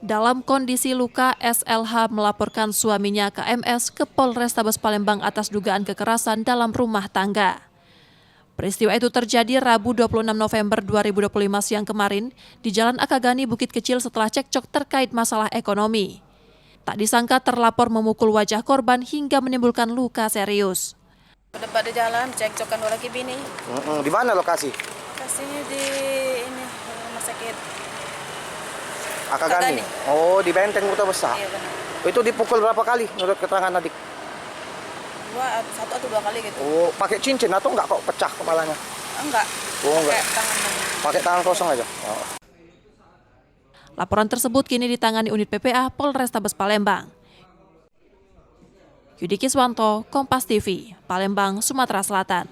Dalam kondisi luka, SLH melaporkan suaminya KMS ke Polrestabes Palembang atas dugaan kekerasan dalam rumah tangga. Peristiwa itu terjadi Rabu 26 November 2025 siang kemarin di Jalan Akagani, Bukit Kecil setelah cekcok terkait masalah ekonomi. Tak disangka terlapor memukul wajah korban hingga menimbulkan luka serius. Debat di jalan, cekcokan dua lagi bini. Di mana lokasi? Lokasinya di ini rumah sakit. Akagani. Oh, di Benteng Kota Besar. Iya benar. Itu dipukul berapa kali menurut keterangan adik? Satu atau dua kali gitu. Oh, pakai cincin atau enggak kok pecah kepalanya? Enggak. Oh, enggak. Pakai tangan. Pakai tangan kosong aja. Oh. Laporan tersebut kini ditangani unit PPA Polrestabes Palembang. Yudi Kiswanto, Kompas TV, Palembang, Sumatera Selatan.